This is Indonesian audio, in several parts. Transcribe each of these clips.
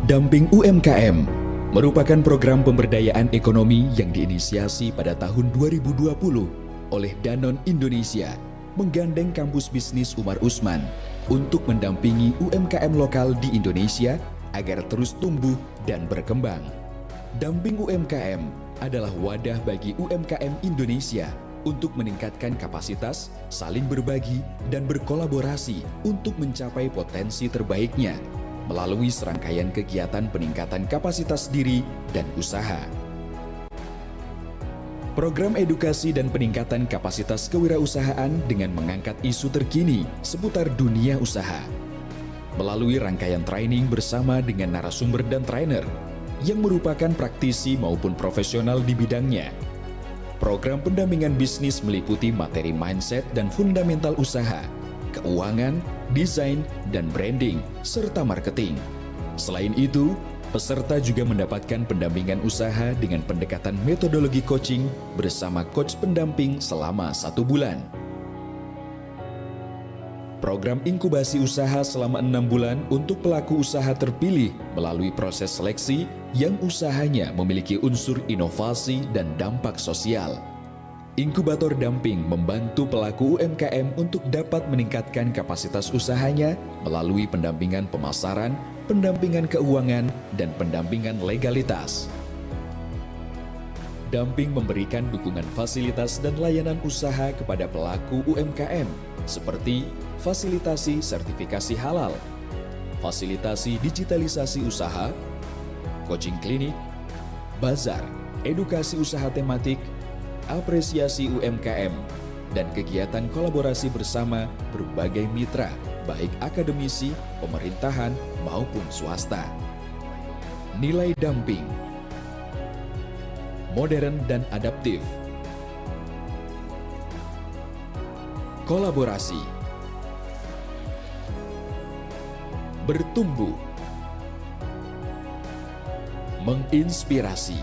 Damping UMKM merupakan program pemberdayaan ekonomi yang diinisiasi pada tahun 2020 oleh Danone Indonesia menggandeng kampus bisnis Umar Usman untuk mendampingi UMKM lokal di Indonesia agar terus tumbuh dan berkembang. Damping UMKM adalah wadah bagi UMKM Indonesia untuk meningkatkan kapasitas, saling berbagi, dan berkolaborasi untuk mencapai potensi terbaiknya melalui serangkaian kegiatan peningkatan kapasitas diri dan usaha. Program edukasi dan peningkatan kapasitas kewirausahaan dengan mengangkat isu terkini seputar dunia usaha. Melalui rangkaian training bersama dengan narasumber dan trainer yang merupakan praktisi maupun profesional di bidangnya. Program pendampingan bisnis meliputi materi mindset dan fundamental usaha, keuangan, desain, dan branding, serta marketing. Selain itu, peserta juga mendapatkan pendampingan usaha dengan pendekatan metodologi coaching bersama coach pendamping selama 1 bulan. Program inkubasi usaha selama 6 bulan untuk pelaku usaha terpilih melalui proses seleksi yang usahanya memiliki unsur inovasi dan dampak sosial. Inkubator damping membantu pelaku UMKM untuk dapat meningkatkan kapasitas usahanya melalui pendampingan pemasaran, pendampingan keuangan, dan pendampingan legalitas. Damping memberikan dukungan fasilitas dan layanan usaha kepada pelaku UMKM seperti fasilitasi sertifikasi halal, fasilitasi digitalisasi usaha, coaching klinik, bazar, edukasi usaha tematik, apresiasi UMKM, dan kegiatan kolaborasi bersama berbagai mitra, baik akademisi, pemerintahan, maupun swasta. Nilai damping modern dan adaptif. Kolaborasi bertumbuh, menginspirasi.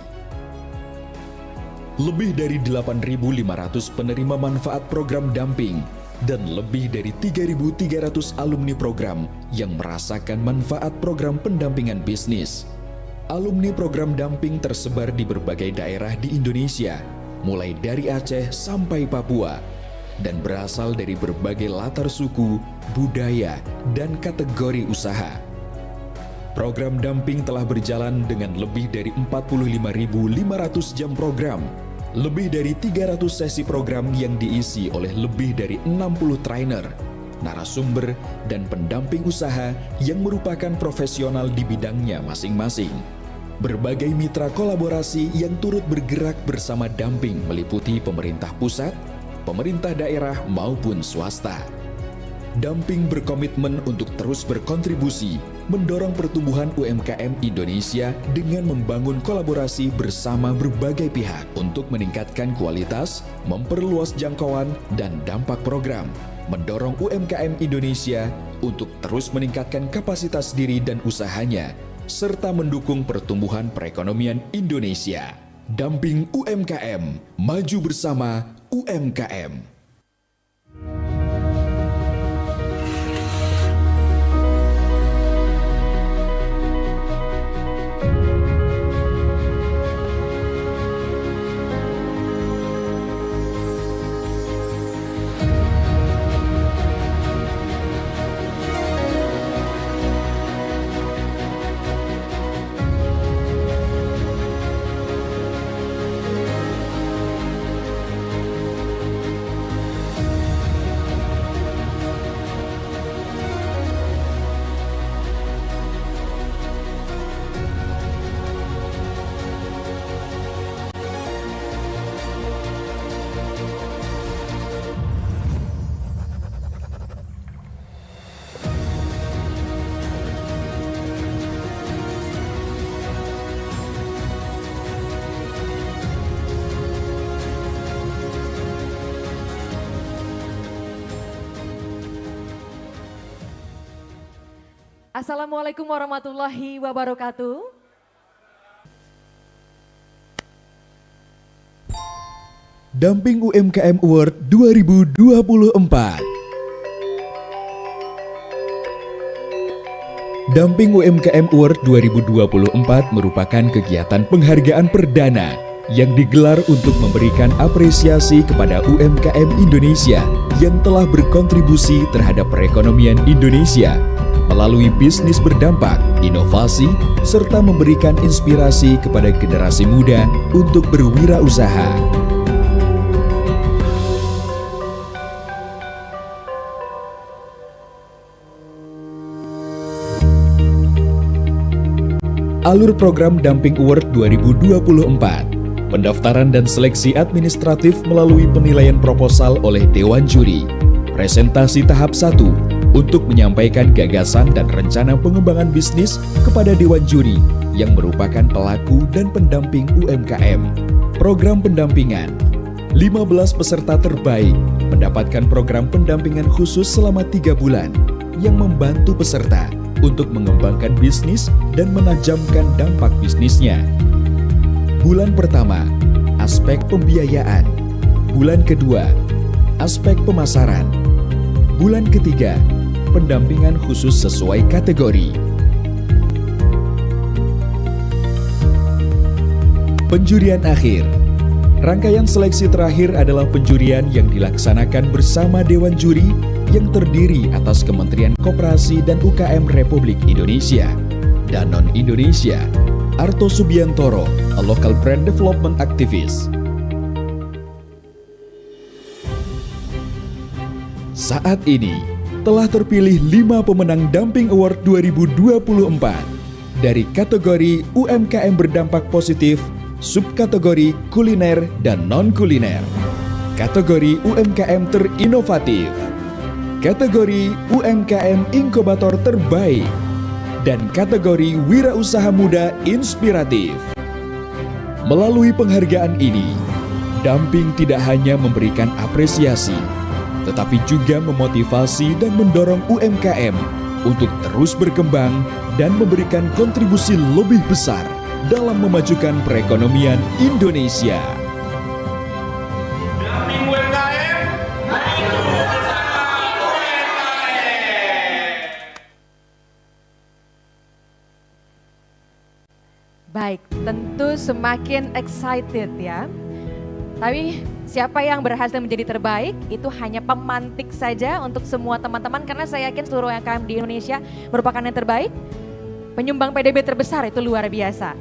Lebih dari 8.500 penerima manfaat program damping dan lebih dari 3.300 alumni program yang merasakan manfaat program pendampingan bisnis. Alumni program damping tersebar di berbagai daerah di Indonesia, mulai dari Aceh sampai Papua, dan berasal dari berbagai latar suku, budaya, dan kategori usaha. Program damping telah berjalan dengan lebih dari 45.500 jam program, lebih dari 300 sesi program yang diisi oleh lebih dari 60 trainer, narasumber, dan pendamping usaha yang merupakan profesional di bidangnya masing-masing. Berbagai mitra kolaborasi yang turut bergerak bersama damping meliputi pemerintah pusat, pemerintah daerah, maupun swasta. Damping berkomitmen untuk terus berkontribusi mendorong pertumbuhan UMKM Indonesia dengan membangun kolaborasi bersama berbagai pihak untuk meningkatkan kualitas, memperluas jangkauan dan dampak program, mendorong UMKM Indonesia untuk terus meningkatkan kapasitas diri dan usahanya, serta mendukung pertumbuhan perekonomian Indonesia. Damping UMKM, maju bersama UMKM. Assalamualaikum warahmatullahi wabarakatuh. Damping UMKM Award 2024 Damping UMKM Award 2024 merupakan kegiatan penghargaan perdana yang digelar untuk memberikan apresiasi kepada UMKM Indonesia yang telah berkontribusi terhadap perekonomian Indonesia melalui bisnis berdampak, inovasi, serta memberikan inspirasi kepada generasi muda untuk berwirausaha. Alur program Damping Award 2024. Pendaftaran dan seleksi administratif melalui penilaian proposal oleh Dewan Juri. Presentasi tahap 1 untuk menyampaikan gagasan dan rencana pengembangan bisnis kepada Dewan Juri yang merupakan pelaku dan pendamping UMKM. Program pendampingan. 15 peserta terbaik mendapatkan program pendampingan khusus selama 3 bulan yang membantu peserta untuk mengembangkan bisnis dan menajamkan dampak bisnisnya. Bulan pertama, aspek pembiayaan. Bulan kedua, aspek pemasaran. Bulan ketiga, pendampingan khusus sesuai kategori. Penjurian akhir. Rangkaian seleksi terakhir adalah penjurian yang dilaksanakan bersama Dewan Juri yang terdiri atas Kementerian Koperasi dan UKM Republik Indonesia, Danone Indonesia, Arto Subiantoro, a local brand development activist. Saat ini, telah terpilih 5 pemenang Damping Award 2024 dari kategori UMKM berdampak positif, subkategori kuliner dan non-kuliner, kategori UMKM terinovatif, kategori UMKM inkubator terbaik, dan kategori wirausaha muda inspiratif. Melalui penghargaan ini, Damping tidak hanya memberikan apresiasi, tetapi juga memotivasi dan mendorong UMKM untuk terus berkembang dan memberikan kontribusi lebih besar dalam memajukan perekonomian Indonesia. Damping UMKM, maju bersama UMKM. Baik, tentu semakin excited ya. Tapi siapa yang berhasil menjadi terbaik itu hanya pemantik saja untuk semua teman-teman, karena saya yakin seluruh UMKM di Indonesia merupakan yang terbaik. Penyumbang PDB terbesar itu luar biasa.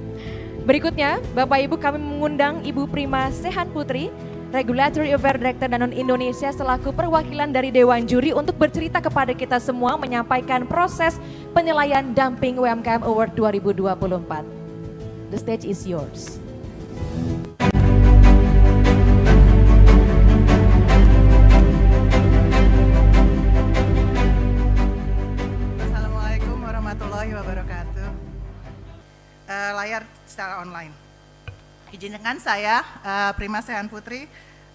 Berikutnya, Bapak Ibu, kami mengundang Ibu Prima Sehan Putri, Regulatory Affairs Director Danone Indonesia selaku perwakilan dari Dewan Juri untuk bercerita kepada kita semua menyampaikan proses penilaian Damping UMKM Award 2024. The stage is yours. Assalamualaikum warahmatullahi wabarakatuh. Layar secara online. Izinkan saya, Prima Sehan Putri,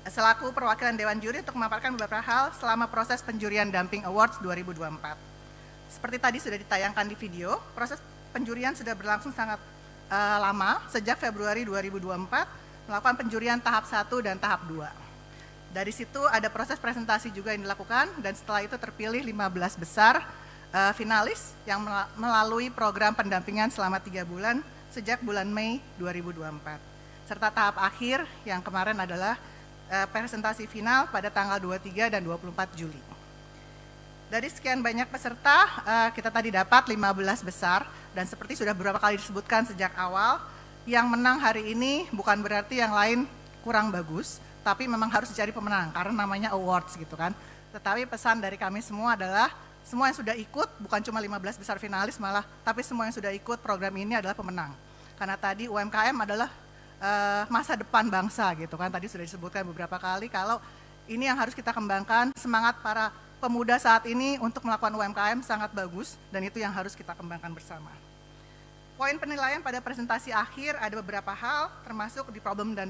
selaku perwakilan Dewan Juri untuk memaparkan beberapa hal selama proses penjurian Damping Awards 2024. Seperti tadi sudah ditayangkan di video, proses penjurian sudah berlangsung sangat lama, sejak Februari 2024, melakukan penjurian tahap 1 dan tahap 2. Dari situ ada proses presentasi juga yang dilakukan, dan setelah itu terpilih 15 besar finalis yang melalui program pendampingan selama 3 bulan, sejak bulan Mei 2024. Serta tahap akhir yang kemarin adalah presentasi final pada tanggal 23 dan 24 Juli. Dari sekian banyak peserta, kita tadi dapat 15 besar, dan seperti sudah beberapa kali disebutkan sejak awal, yang menang hari ini bukan berarti yang lain kurang bagus, tapi memang harus dicari pemenang, karena namanya awards gitu kan. Tetapi pesan dari kami semua adalah, semua yang sudah ikut, bukan cuma 15 besar finalis malah, tapi semua yang sudah ikut program ini adalah pemenang. Karena tadi UMKM adalah masa depan bangsa gitu kan, tadi sudah disebutkan beberapa kali, kalau ini yang harus kita kembangkan, semangat para pemuda saat ini untuk melakukan UMKM sangat bagus, dan itu yang harus kita kembangkan bersama. Poin penilaian pada presentasi akhir ada beberapa hal, termasuk di problem dan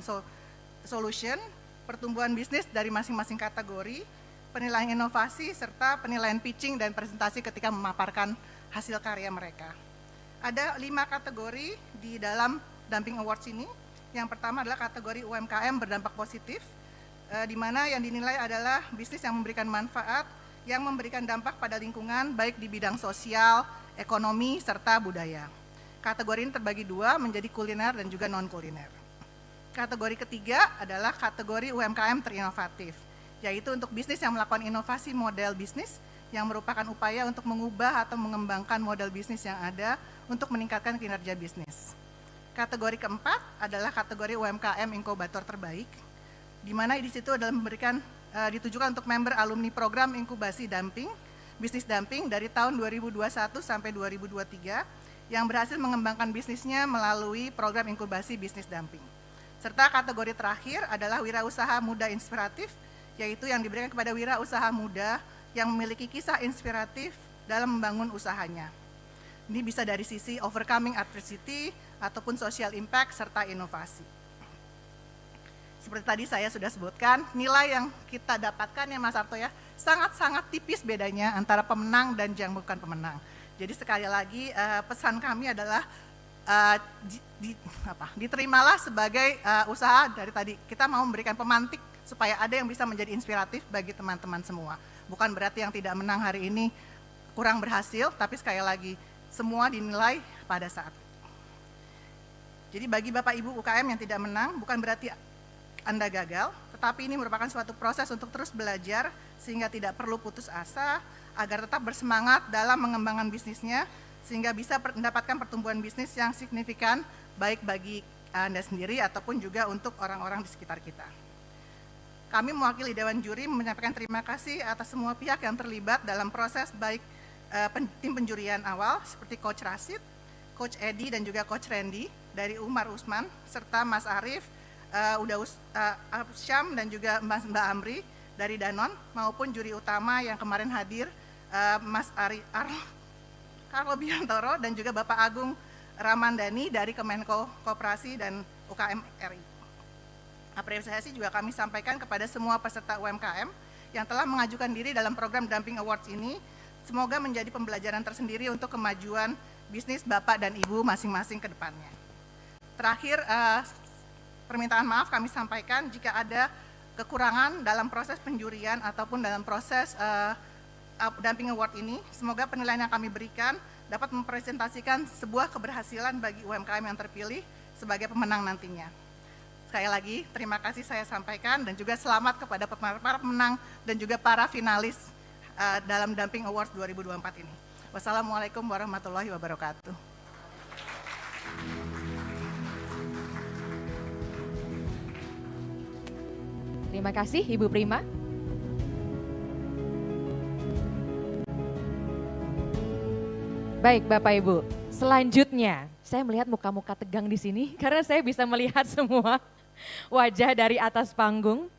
solution, pertumbuhan bisnis dari masing-masing kategori, penilaian inovasi, serta penilaian pitching dan presentasi ketika memaparkan hasil karya mereka. Ada 5 kategori di dalam Damping Awards ini. Yang pertama adalah kategori UMKM berdampak positif, di mana yang dinilai adalah bisnis yang memberikan manfaat, yang memberikan dampak pada lingkungan, baik di bidang sosial, ekonomi, serta budaya. Kategori ini terbagi dua menjadi kuliner dan juga non-kuliner. Kategori ketiga adalah kategori UMKM terinovatif, yaitu untuk bisnis yang melakukan inovasi model bisnis yang merupakan upaya untuk mengubah atau mengembangkan model bisnis yang ada untuk meningkatkan kinerja bisnis. Kategori keempat adalah kategori UMKM inkubator terbaik, di mana di situ adalah memberikan ditujukan untuk member alumni program inkubasi damping, bisnis damping dari tahun 2021 sampai 2023 yang berhasil mengembangkan bisnisnya melalui program inkubasi bisnis damping. Serta kategori terakhir adalah wirausaha muda inspiratif, yaitu yang diberikan kepada wirausaha muda yang memiliki kisah inspiratif dalam membangun usahanya. Ini bisa dari sisi overcoming adversity ataupun social impact serta inovasi. Seperti tadi saya sudah sebutkan, nilai yang kita dapatkan ya Mas Arto ya, sangat-sangat tipis bedanya antara pemenang dan yang bukan pemenang. Jadi sekali lagi pesan kami adalah diterimalah sebagai usaha dari tadi. Kita mau memberikan pemantik supaya ada yang bisa menjadi inspiratif bagi teman-teman semua. Bukan berarti yang tidak menang hari ini kurang berhasil, tapi sekali lagi semua dinilai pada saat. Jadi bagi Bapak Ibu UKM yang tidak menang bukan berarti Anda gagal, tetapi ini merupakan suatu proses untuk terus belajar sehingga tidak perlu putus asa agar tetap bersemangat dalam mengembangkan bisnisnya sehingga bisa mendapatkan pertumbuhan bisnis yang signifikan baik bagi Anda sendiri ataupun juga untuk orang-orang di sekitar kita. Kami mewakili Dewan Juri menyampaikan terima kasih atas semua pihak yang terlibat dalam proses baik tim penjurian awal seperti Coach Rashid, Coach Edi dan juga Coach Randy dari Umar Usman serta Mas Arief, Syam dan juga Mbak Amri dari Danon maupun juri utama yang kemarin hadir Mas Carlo Biantoro dan juga Bapak Agung Ramandani dari Kemenko Koperasi dan UKM RI. Apresiasi juga kami sampaikan kepada semua peserta UMKM yang telah mengajukan diri dalam program Damping Awards ini. Semoga menjadi pembelajaran tersendiri untuk kemajuan bisnis Bapak dan Ibu masing-masing ke depannya. Terakhir, permintaan maaf kami sampaikan jika ada kekurangan dalam proses penjurian ataupun dalam proses Damping Award ini. Semoga penilaian yang kami berikan dapat mempresentasikan sebuah keberhasilan bagi UMKM yang terpilih sebagai pemenang nantinya. Sekali lagi, terima kasih saya sampaikan dan juga selamat kepada para pemenang dan juga para finalis dalam Damping Awards 2024 ini. Wassalamualaikum warahmatullahi wabarakatuh. Terima kasih Ibu Prima. Baik Bapak Ibu, selanjutnya saya melihat muka-muka tegang di sini karena saya bisa melihat semua wajah dari atas panggung.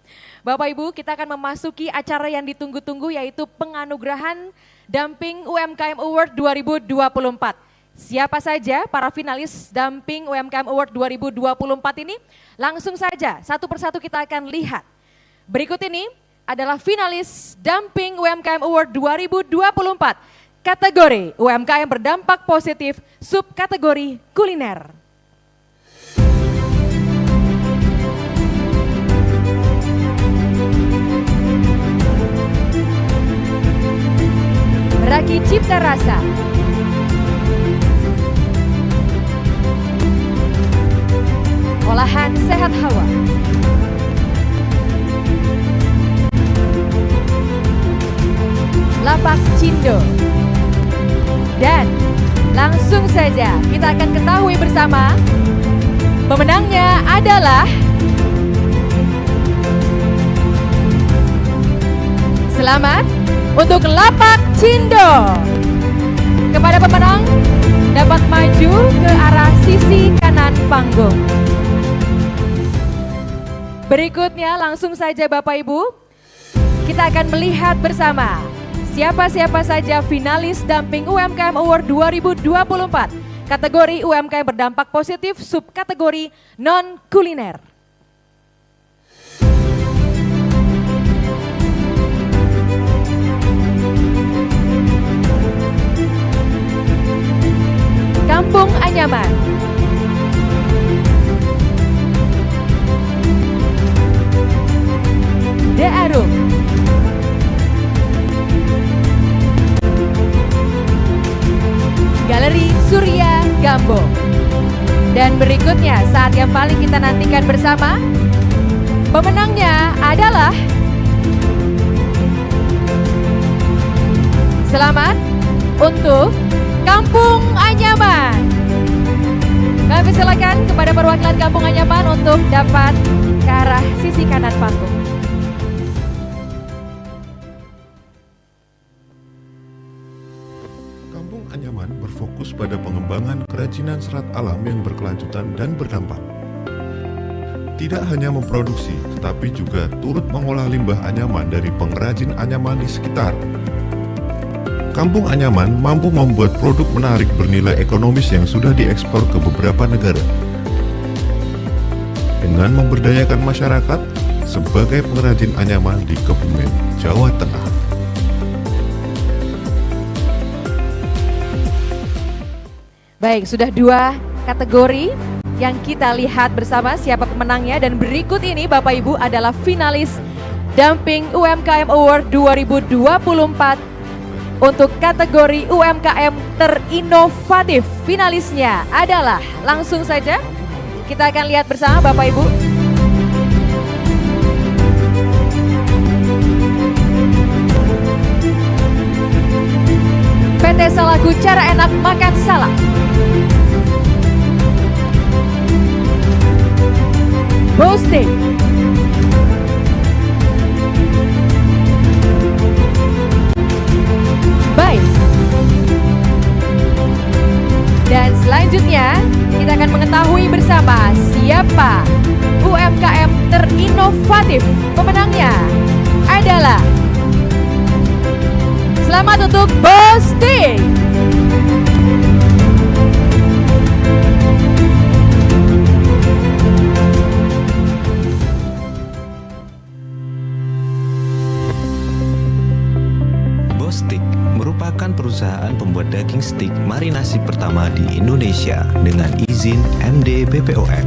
Bapak Ibu, kita akan memasuki acara yang ditunggu-tunggu yaitu penganugerahan Damping UMKM Award 2024. Siapa saja para finalis Damping UMKM Award 2024 ini? Langsung saja satu persatu kita akan lihat. Berikut ini adalah finalis Damping UMKM Award 2024. Kategori UMKM berdampak positif, subkategori kuliner. Meraki Cipta Rasa. Olahan sehat hawa. Lapak Cindo. Dan langsung saja kita akan ketahui bersama pemenangnya adalah selamat untuk Lapak Cindo. Kepada pemenang dapat maju ke arah sisi kanan panggung. Berikutnya langsung saja Bapak Ibu, kita akan melihat bersama siapa-siapa saja finalis Damping UMKM Award 2024. Kategori UMKM berdampak positif, subkategori non-kuliner. Kampung Anyaman. Dearum. Surya Gambong. Dan berikutnya saat yang paling kita nantikan bersama, pemenangnya adalah selamat untuk Kampung Anyaman. Kami silakan kepada perwakilan Kampung Anyaman untuk dapat ke arah sisi kanan panggung. Kampung Anyaman berfokus pada pengembangan kerajinan serat alam yang berkelanjutan dan berdampak. Tidak hanya memproduksi, tetapi juga turut mengolah limbah anyaman dari pengrajin anyaman di sekitar. Kampung Anyaman mampu membuat produk menarik bernilai ekonomis yang sudah diekspor ke beberapa negara. Dengan memberdayakan masyarakat sebagai pengrajin anyaman di Kebumen, Jawa Tengah. Baik, sudah 2 kategori yang kita lihat bersama siapa pemenangnya, dan berikut ini Bapak Ibu adalah finalis Dumping UMKM Award 2024 untuk kategori UMKM terinovatif. Finalisnya adalah, langsung saja kita akan lihat bersama Bapak Ibu. PT Salaku Cara Enak Makan Salak. Boasting. Baik. Dan selanjutnya kita akan mengetahui bersama siapa UMKM terinovatif. Pemenangnya adalah, selamat untuk Boasting. Boasting merupakan perusahaan pembuat daging stik marinasi pertama di Indonesia dengan izin MD BPOM.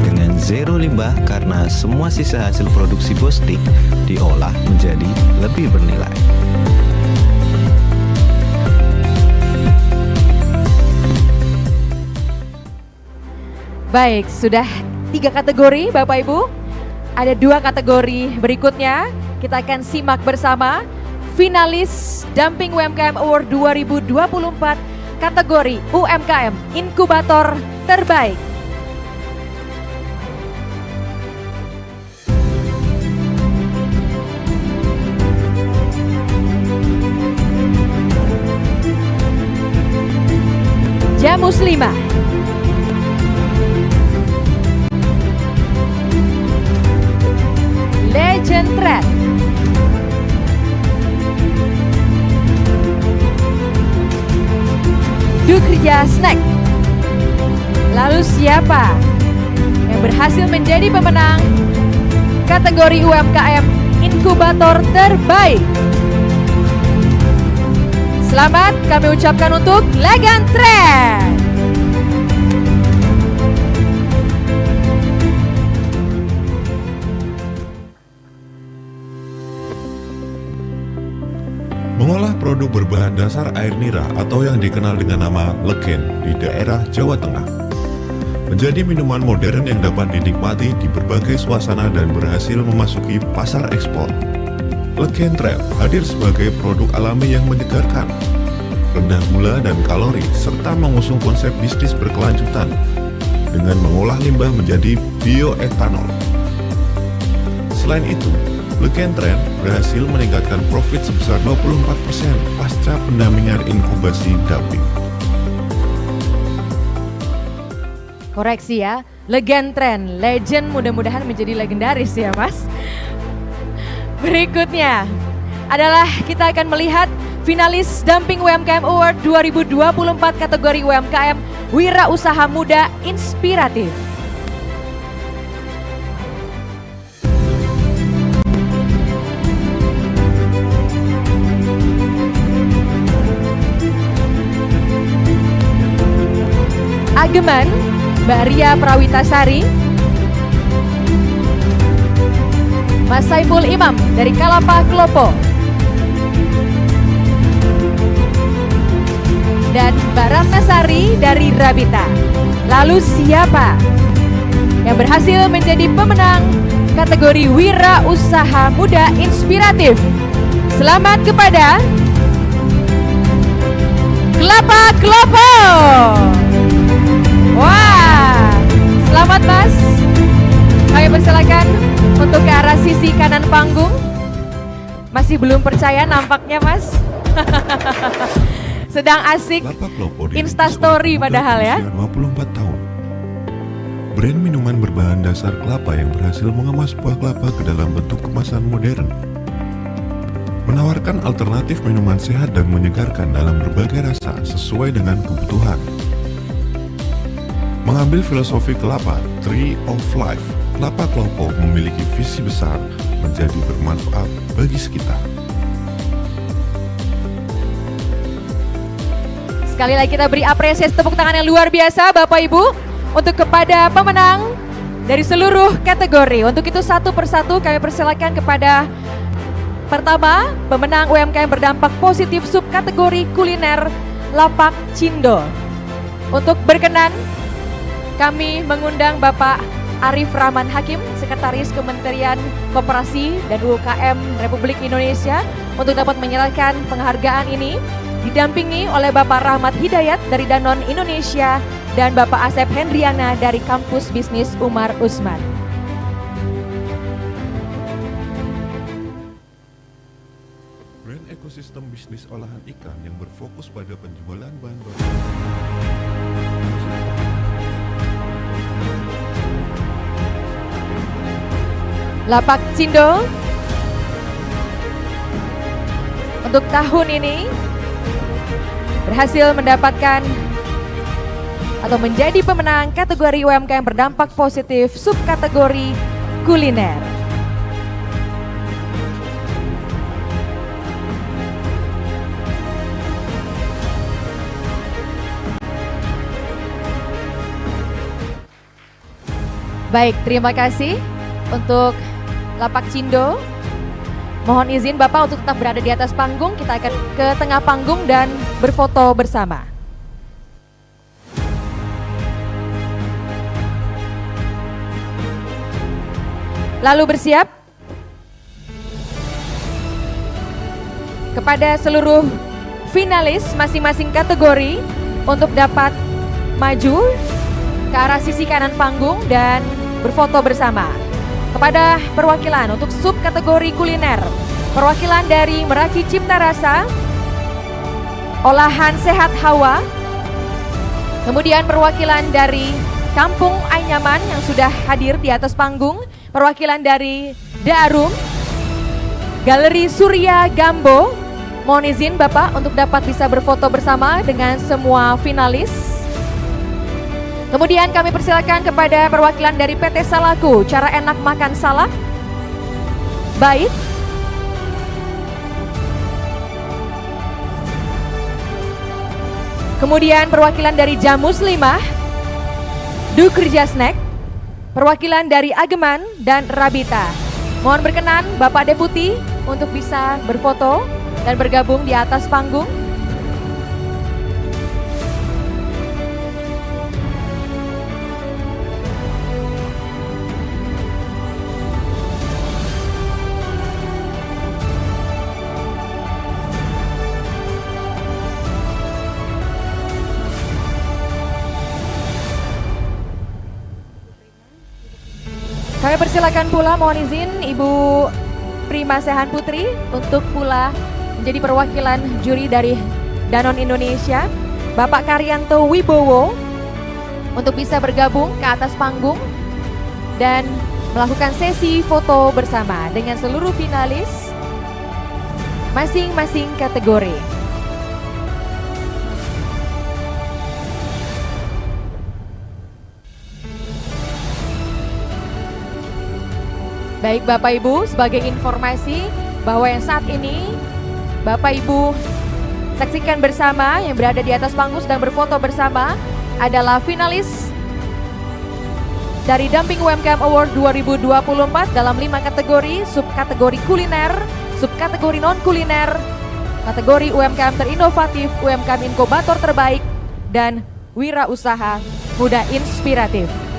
Dengan zero limbah karena semua sisa hasil produksi Boasting diolah menjadi lebih bernilai. Baik, sudah 3 kategori Bapak Ibu. Ada 2 kategori berikutnya, kita akan simak bersama finalis Dumping UMKM Award 2024 kategori UMKM Inkubator Terbaik. Jamuslimah. Legend Thread. Dukrija Snack. Lalu siapa yang berhasil menjadi pemenang kategori UMKM Inkubator Terbaik? Selamat kami ucapkan untuk Legend Thread. Mengolah produk berbahan dasar air nira atau yang dikenal dengan nama Legen di daerah Jawa Tengah menjadi minuman modern yang dapat dinikmati di berbagai suasana dan berhasil memasuki pasar ekspor. Legen Thread hadir sebagai produk alami yang menyegarkan, rendah gula dan kalori, serta mengusung konsep bisnis berkelanjutan dengan mengolah limbah menjadi bioetanol. Selain itu, Legen Thread berhasil meningkatkan profit sebesar 24% pasca pendampingan inkubasi dumping. Koreksi ya, Legend Trend, legend mudah-mudahan menjadi legendaris ya Mas. Berikutnya adalah kita akan melihat finalis Dumping UMKM Award 2024 kategori UMKM Wira Usaha Muda Inspiratif. Ageman, Mbak Ria Prawitasari. Mas Saiful Imam dari Kalapa Klopo. dan Mbak Ratnasari dari Rabita. Lalu siapa yang berhasil menjadi pemenang kategori Wira Usaha Muda Inspiratif? Selamat kepada Kelapa Klopo. Wah, selamat Mas. Kami persilakan untuk ke arah sisi kanan panggung. Masih belum percaya nampaknya Mas. Sedang asik Instastory padahal ya. 24 tahun. Brand minuman berbahan dasar kelapa yang berhasil mengemas buah kelapa ke dalam bentuk kemasan modern. Menawarkan alternatif minuman sehat dan menyegarkan dalam berbagai rasa sesuai dengan kebutuhan. Mengambil filosofi kelapa, Tree of Life, Kelapa Klopo memiliki visi besar menjadi bermanfaat bagi sekitar. Sekali lagi kita beri apresiasi tepuk tangan yang luar biasa Bapak Ibu untuk kepada pemenang dari seluruh kategori. Untuk itu satu persatu kami persilakan kepada pertama pemenang UMKM berdampak positif subkategori kuliner Lapak Cindo. Untuk berkenan kami mengundang Bapak Arif Rahman Hakim, Sekretaris Kementerian Koperasi dan UKM Republik Indonesia untuk dapat menyerahkan penghargaan ini, didampingi oleh Bapak Rahmat Hidayat dari Danone Indonesia dan Bapak Asep Hendriana dari Kampus Bisnis Umar Usman. Brand ekosistem bisnis olahan ikan yang berfokus pada penjualan bahan baku. Lapak Cindo untuk tahun ini berhasil mendapatkan atau menjadi pemenang kategori UMKM berdampak positif subkategori kuliner. Baik, terima kasih untuk Lapak Cindo. Mohon izin Bapak untuk tetap berada di atas panggung. Kita akan ke tengah panggung dan berfoto bersama. Lalu bersiap. Kepada seluruh finalis masing-masing kategori untuk dapat maju ke arah sisi kanan panggung dan berfoto bersama. Kepada perwakilan untuk subkategori kuliner, perwakilan dari Meraki Cipta Rasa, Olahan Sehat Hawa, kemudian perwakilan dari Kampung Anyaman yang sudah hadir di atas panggung, perwakilan dari Darum, Galeri Surya Gambo. Mohon izin Bapak untuk dapat bisa berfoto bersama dengan semua finalis. Kemudian kami persilakan kepada perwakilan dari PT Salaku, Cara Enak Makan Salak. Baik. Kemudian perwakilan dari Jamu Muslimah, Du Kerja Snack, perwakilan dari Ageman dan Rabita. Mohon berkenan Bapak Deputi untuk bisa berfoto dan bergabung di atas panggung. Kami persilakan pula, mohon izin Ibu Prima Sehan Putri untuk pula menjadi perwakilan juri dari Danone Indonesia, Bapak Karyanto Wibowo untuk bisa bergabung ke atas panggung dan melakukan sesi foto bersama dengan seluruh finalis masing-masing kategori. Baik Bapak Ibu, sebagai informasi bahwa yang saat ini Bapak Ibu saksikan bersama yang berada di atas panggung sedang berfoto bersama adalah finalis dari Dumping UMKM Award 2024 dalam 5 kategori, subkategori kuliner, subkategori non-kuliner, kategori UMKM terinovatif, UMKM inkubator terbaik, dan wirausaha muda inspiratif.